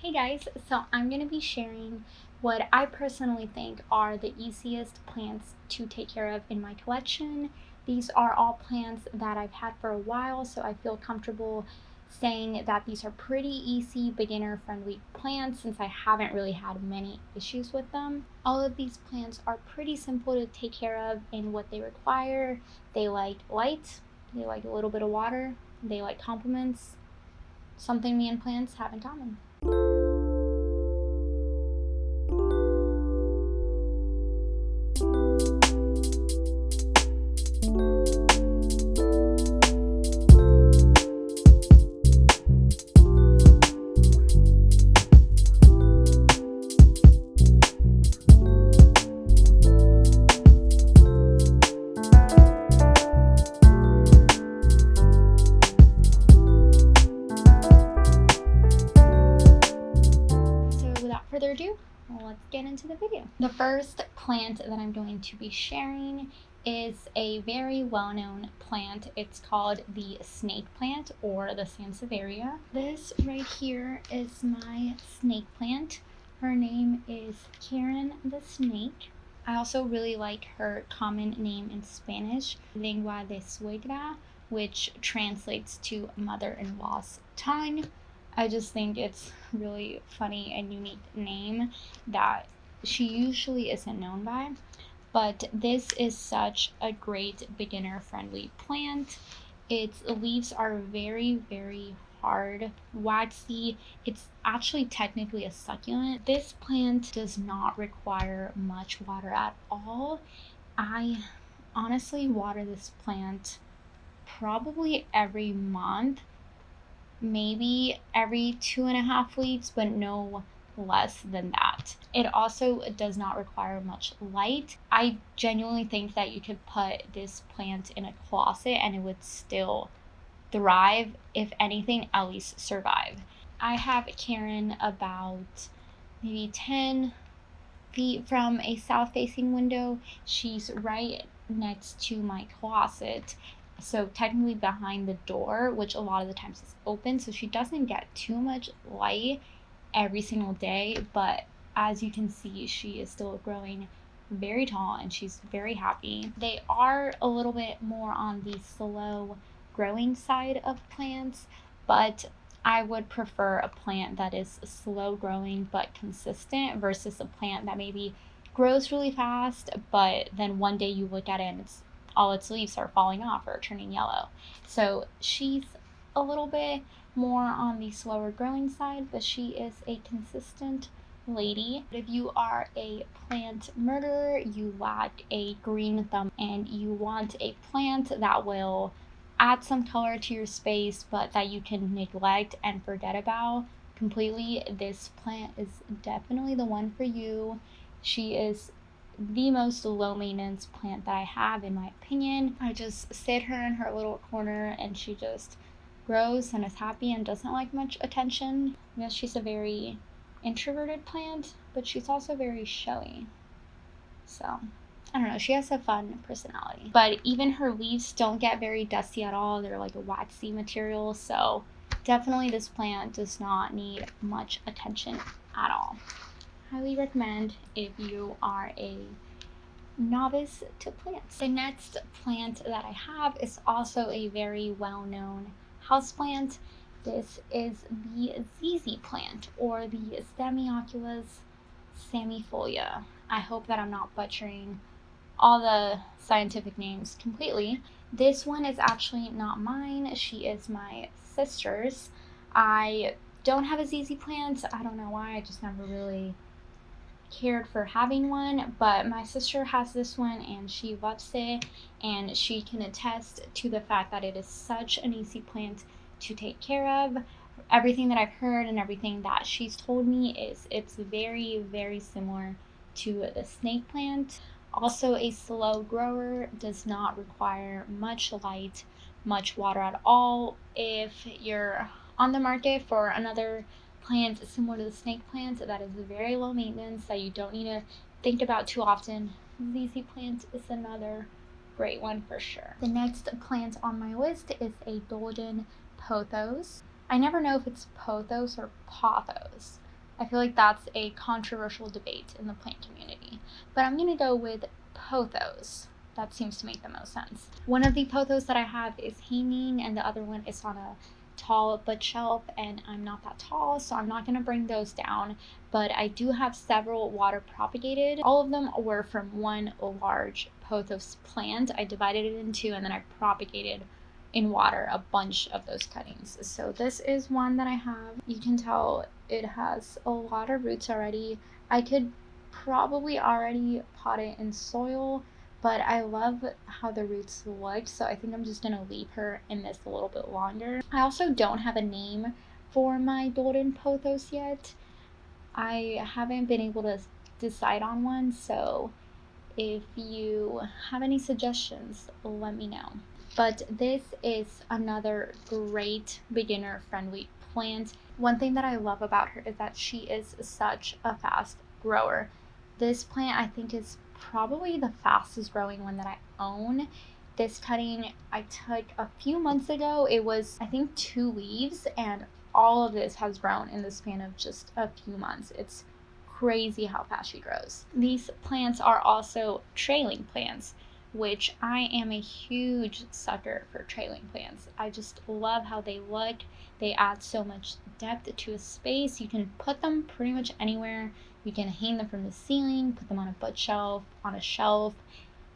Hey guys, so I'm going to be sharing what I personally think are the easiest plants to take care of in my collection. These are all plants that I've had for a while, so I feel comfortable saying that these are pretty easy, beginner friendly plants since I haven't really had many issues with them. All of these plants are pretty simple to take care of in what they require. They like light, they like a little bit of water, they like compliments, something me and plants have in common. Without further ado, let's get into the video. The first plant that I'm going to be sharing is a very well-known plant. It's called the snake plant or the Sansevieria. This right here is my snake plant. Her name is Karen the snake. I also really like her common name in Spanish, lengua de suegra, which translates to mother-in-law's tongue. I just think it's really funny and unique name that she usually isn't known by. But this is such a great beginner friendly plant. Its leaves are very hard, waxy. It's actually technically a succulent. This plant does not require much water at all. I honestly water this plant probably every month, maybe every 2.5 weeks, but no less than that. It also does not require much light. I genuinely think that you could put this plant in a closet and it would still thrive, if anything, at least survive. I have Karen about maybe 10 feet from a south facing window. She's right next to my closet, so technically behind the door, which a lot of the times is open, so she doesn't get too much light every single day. But as you can see, she is still growing very tall and she's very happy. They are a little bit more on the slow growing side of plants, but I would prefer a plant that is slow growing but consistent versus a plant that maybe grows really fast, but then one day you look at it and all its leaves are falling off or turning yellow. So she's a little bit more on the slower growing side, but she is a consistent lady. If you are a plant murderer, you lack a green thumb, and you want a plant that will add some color to your space but that you can neglect and forget about completely, this plant is definitely the one for you. She is the most low maintenance plant that I have, in my opinion. I just sit her in her little corner and she just grows and is happy and doesn't like much attention. Yes, she's a very introverted plant, but she's also very showy. So I don't know, she has a fun personality. But even her leaves don't get very dusty at all. They're like a waxy material, so definitely this plant does not need much attention at all. Highly recommend if you are a novice to plants. The next plant that I have is also a very well-known houseplant. This is the ZZ plant, or the Samioculus samifolia. I hope that I'm not butchering all the scientific names completely. This one is actually not mine. She is my sister's. I don't have a ZZ plant. I don't know why. I just never really cared for having one, but my sister has this one and she loves it, and she can attest to the fact that it is such an easy plant to take care of. Everything that I've heard and everything that she's told me is it's very similar to the snake plant. Also a slow grower, does not require much light, much water at all. If you're on the market for another plant similar to the snake plant that is very low maintenance, that you don't need to think about too often, ZZ plant is another great one for sure. The next plant on my list is a golden pothos. I never know if it's pothos or pothos. I feel like that's a controversial debate in the plant community. But I'm going to go with Pothos. That seems to make the most sense. One of the Pothos that I have is hanging, and the other one is on a tall bookshelf, and I'm not that tall, so I'm not going to bring those down. But I do have several water propagated. All of them were from one large Pothos plant. I divided it in two, and then I propagated in water a bunch of those cuttings. So this is one that I have. You can tell it has a lot of roots already. I could probably already pot it in soil, but I love how the roots look, so I think I'm just gonna leave her in this a little bit longer. I also don't have a name for my golden pothos yet. I haven't been able to decide on one, so if you have any suggestions, let me know. But this is another great beginner friendly plant. One thing that I love about her is that she is such a fast grower. This plant I think is probably the fastest growing one that I own. This cutting I took a few months ago. It was I think 2 leaves, and all of this has grown in the span of just a few months. It's crazy how fast she grows. These plants are also trailing plants, which I am a huge sucker for trailing plants. I just love how they look. They add so much depth to a space. You can put them pretty much anywhere. You can hang them from the ceiling, put them on a bookshelf, on a shelf,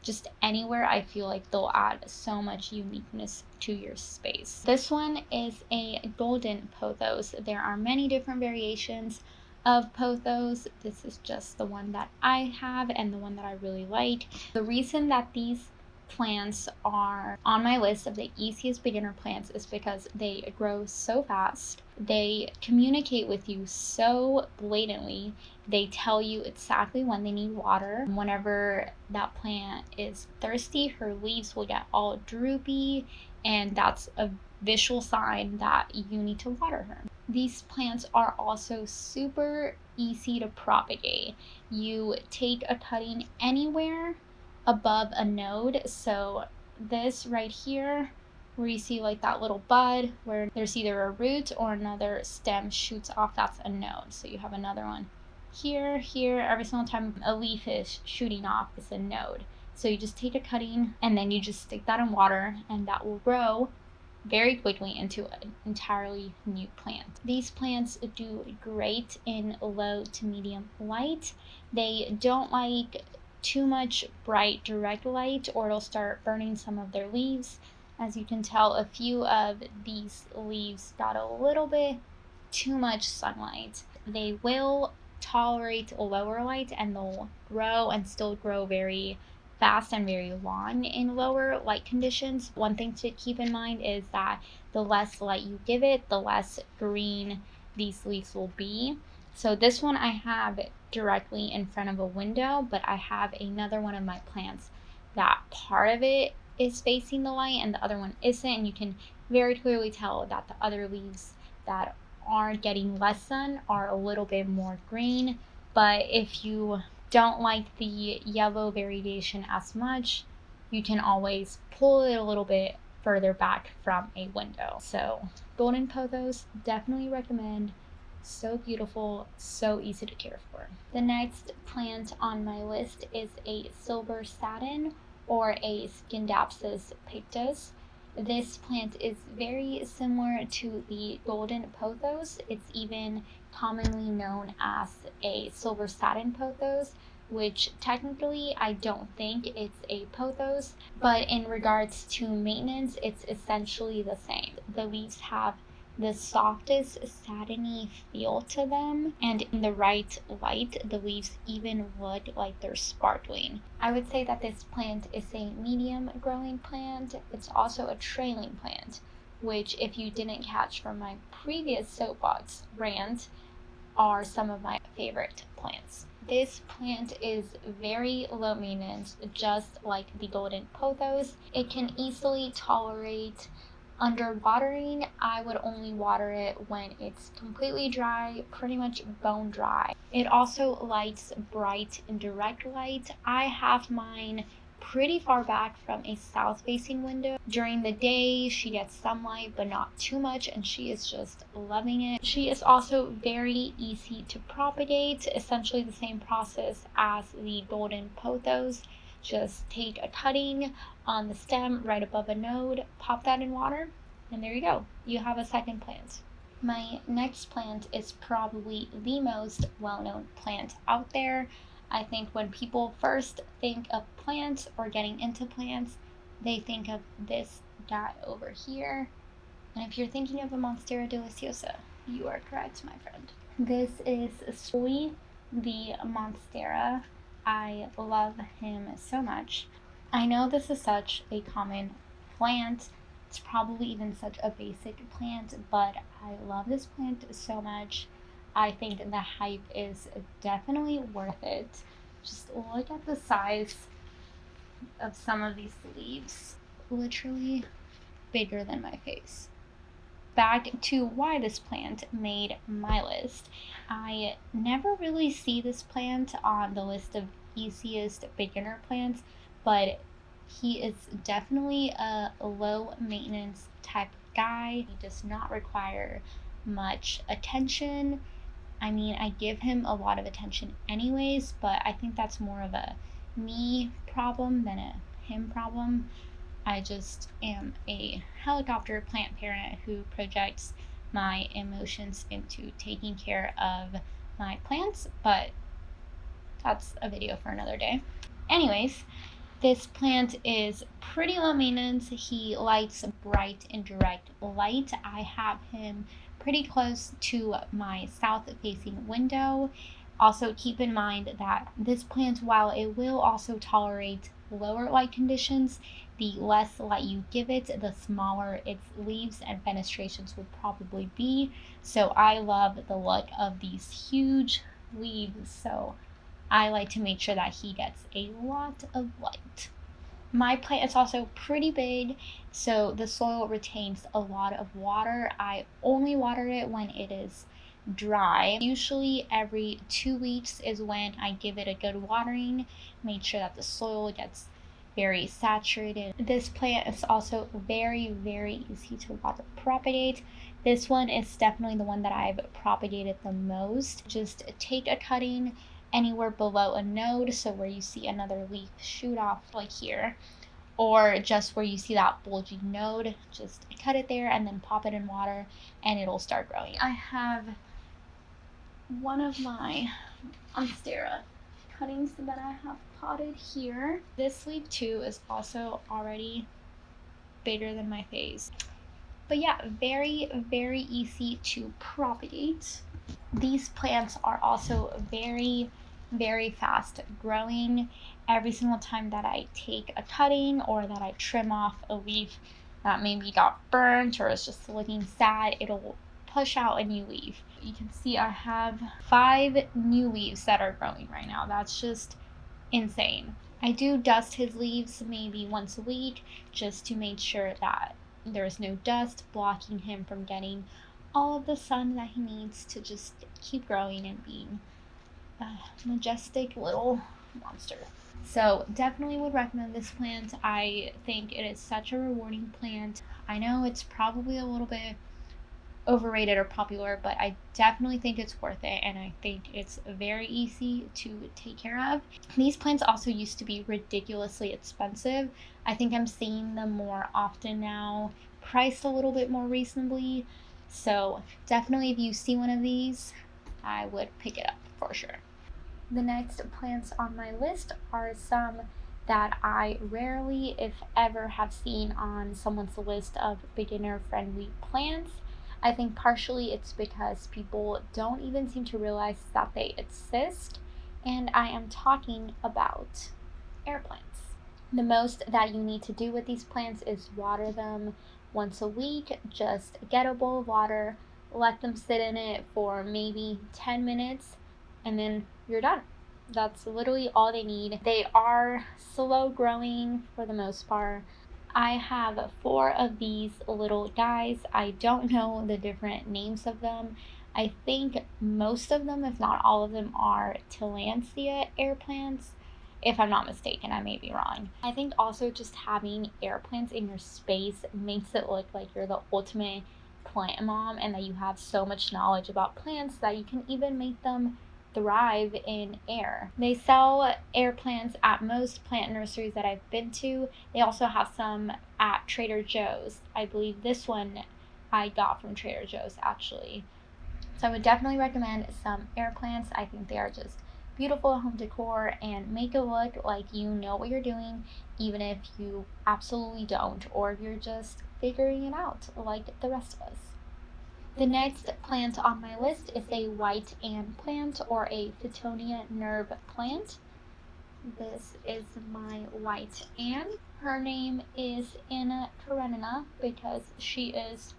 just anywhere. I feel like they'll add so much uniqueness to your space. This one is a golden pothos. There are many different variations of pothos. This is just the one that I have and the one that I really like. The reason that these plants are on my list of the easiest beginner plants is because they grow so fast. They communicate with you so blatantly. They tell you exactly when they need water. Whenever that plant is thirsty, her leaves will get all droopy, and that's a visual sign that you need to water her. These plants are also super easy to propagate. You take a cutting anywhere above a node. So this right here, where you see like that little bud where there's either a root or another stem shoots off, that's a node. So you have another one here, here. Every single time a leaf is shooting off, it's a node. So you just take a cutting and then you just stick that in water, and that will grow very quickly into an entirely new plant. These plants do great in low to medium light. They don't like too much bright direct light, or it'll start burning some of their leaves. As you can tell, a few of these leaves got a little bit too much sunlight. They will tolerate lower light, and they'll grow and still grow very fast and very long in lower light conditions. One thing to keep in mind is that the less light you give it, the less green these leaves will be. So this one I have directly in front of a window, but I have another one of my plants that part of it is facing the light and the other one isn't, and you can very clearly tell that the other leaves that are getting less sun are a little bit more green. But if you don't like the yellow variation as much, you can always pull it a little bit further back from a window. So golden pothos, definitely recommend. So beautiful, so easy to care for. The next plant on my list is a silver satin, or a Scindapsus pictus. This plant is very similar to the golden pothos. It's even commonly known as a silver satin pothos, which technically I don't think it's a pothos, but in regards to maintenance, it's essentially the same. The leaves have the softest satiny feel to them, and in the right light, the leaves even look like they're sparkling. I would say that this plant is a medium growing plant. It's also a trailing plant, which, if you didn't catch from my previous soapbox rant, are some of my favorite plants. This plant is very low maintenance, just like the golden pothos. It can easily tolerate under watering. I would only water it when it's completely dry, pretty much bone dry. It also likes bright and direct light. I have mine pretty far back from a south-facing window. During the day, she gets sunlight, but not too much, and she is just loving it. She is also very easy to propagate, essentially the same process as the golden pothos. Just take a cutting on the stem right above a node, pop that in water, and there you go. You have a second plant. My next plant is probably the most well-known plant out there. I think when people first think of plants or getting into plants, they think of this guy over here. And if you're thinking of a Monstera deliciosa, you are correct, my friend. This is Soy the Monstera. I love him so much. I know this is such a common plant. It's probably even such a basic plant, but I love this plant so much. I think the hype is definitely worth it. Just look at the size of some of these leaves. Literally bigger than my face. Back to why this plant made my list. I never really see this plant on the list of easiest beginner plants, but he is definitely a low maintenance type of guy. He does not require much attention. I mean, I give him a lot of attention anyways, but I think that's more of a me problem than a him problem. I just am a helicopter plant parent who projects my emotions into taking care of my plants, but that's a video for another day. Anyways, this plant is pretty low maintenance. He likes bright and direct light. I have him pretty close to my south-facing window. Also, keep in mind that this plant, while it will also tolerate lower light conditions, the less light you give it, the smaller its leaves and fenestrations would probably be. So I love the look of these huge leaves. So I like to make sure that he gets a lot of light. My plant is also pretty big, so the soil retains a lot of water. I only water it when it is dry. Usually every 2 weeks is when I give it a good watering, make sure that the soil gets very saturated. This plant is also very easy to water propagate. This one is definitely the one that I've propagated the most. Just take a cutting anywhere below a node, so where you see another leaf shoot off like here, or just where you see that bulgy node, just cut it there and then pop it in water and it'll start growing. I have one of my Monstera cuttings that I have potted here. This leaf too is also already bigger than my face. But yeah, very easy to propagate. These plants are also very fast growing. Every single time that I take a cutting or that I trim off a leaf that maybe got burnt or is just looking sad, it'll push out a new leaf. You can see I have 5 new leaves that are growing right now. That's just insane. I do dust his leaves maybe once a week just to make sure that there's no dust blocking him from getting all of the sun that he needs to just keep growing and being a majestic little monster. So definitely would recommend this plant. I think it is such a rewarding plant. I know it's probably a little bit overrated or popular, but I definitely think it's worth it, and I think it's very easy to take care of. These plants also used to be ridiculously expensive. I think I'm seeing them more often now, priced a little bit more reasonably. So definitely if you see one of these, I would pick it up for sure. The next plants on my list are some that I rarely, if ever, have seen on someone's list of beginner-friendly plants. I think partially it's because people don't even seem to realize that they exist, and I am talking about air plants. The most that you need to do with these plants is water them once a week. Just get a bowl of water, let them sit in it for maybe 10 minutes, and then you're done. That's literally all they need. They are slow growing for the most part. I have 4 of these little guys. I don't know the different names of them. I think most of them, if not all of them, are Tillandsia air plants. if I'm not mistaken. I may be wrong. I think also just having air plants in your space makes it look like you're the ultimate plant mom, and that you have so much knowledge about plants that you can even make them thrive in air. They sell air plants at most plant nurseries that I've been to. They also have some at Trader Joe's. I believe this one I got from Trader Joe's actually. So I would definitely recommend some air plants. I think they are just beautiful home decor and make it look like you know what you're doing, even if you absolutely don't, or if you're just figuring it out like the rest of us. The next plant on my list is a white Anne plant, or a Fittonia nerve plant. This is my white Anne. Her name is Anna Karenina because she is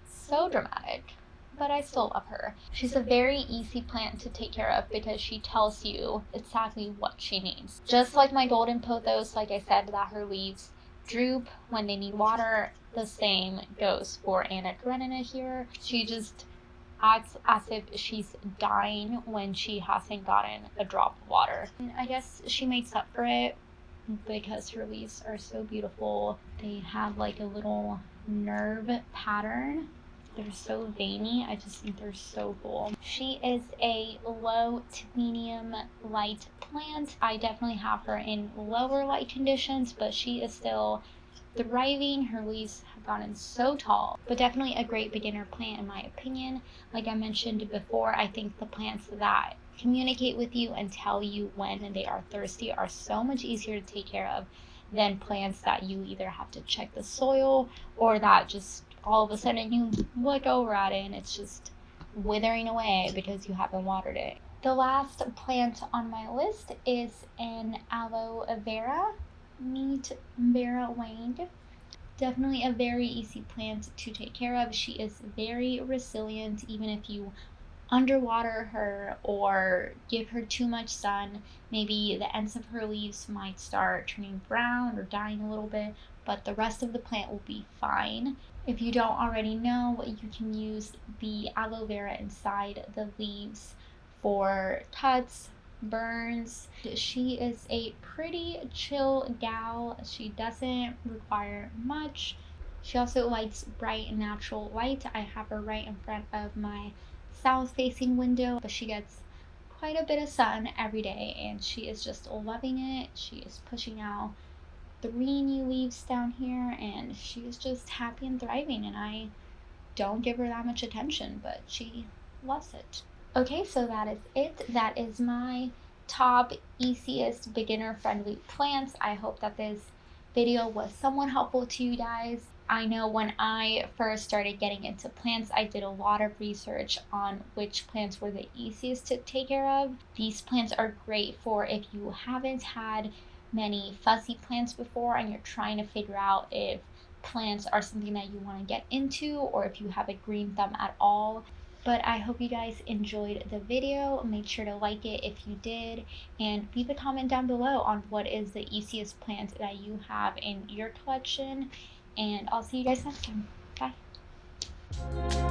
so dramatic, but I still love her. She's a very easy plant to take care of because she tells you exactly what she needs. Just like my golden pothos, like I said, that her leaves droop when they need water, the same goes for Anna Karenina here. She just acts as if she's dying when she hasn't gotten a drop of water. And I guess she makes up for it because her leaves are so beautiful. They have like a little nerve pattern. They're so veiny. I just think they're so cool. She is a low to medium light plant. I definitely have her in lower light conditions, but she is still thriving. Her leaves have gotten so tall, but definitely a great beginner plant in my opinion. Like I mentioned before, I think the plants that communicate with you and tell you when they are thirsty are so much easier to take care of than plants that you either have to check the soil, or that just all of a sudden you look over at it and it's just withering away because you haven't watered it. The last plant on my list is an aloe vera, neat vera winged. Definitely a very easy plant to take care of. She is very resilient even if you underwater her or give her too much sun. Maybe the ends of her leaves might start turning brown or dying a little bit, but the rest of the plant will be fine. If you don't already know, you can use the aloe vera inside the leaves for cuts, burns. She is a pretty chill gal. She doesn't require much. She also likes bright natural light. I have her right in front of my south facing window, but she gets quite a bit of sun every day and she is just loving it. She is pushing out 3 new leaves down here and she is just happy and thriving, and I don't give her that much attention, but she loves it. Okay, so that is it. That is my top easiest beginner friendly plants. I hope that this video was somewhat helpful to you guys. I know when I first started getting into plants, I did a lot of research on which plants were the easiest to take care of. These plants are great for if you haven't had many fuzzy plants before and you're trying to figure out if plants are something that you want to get into, or if you have a green thumb at all. But I hope you guys enjoyed the video. Make sure to like it if you did, and leave a comment down below on what is the easiest plant that you have in your collection. And I'll see you guys next time. Bye.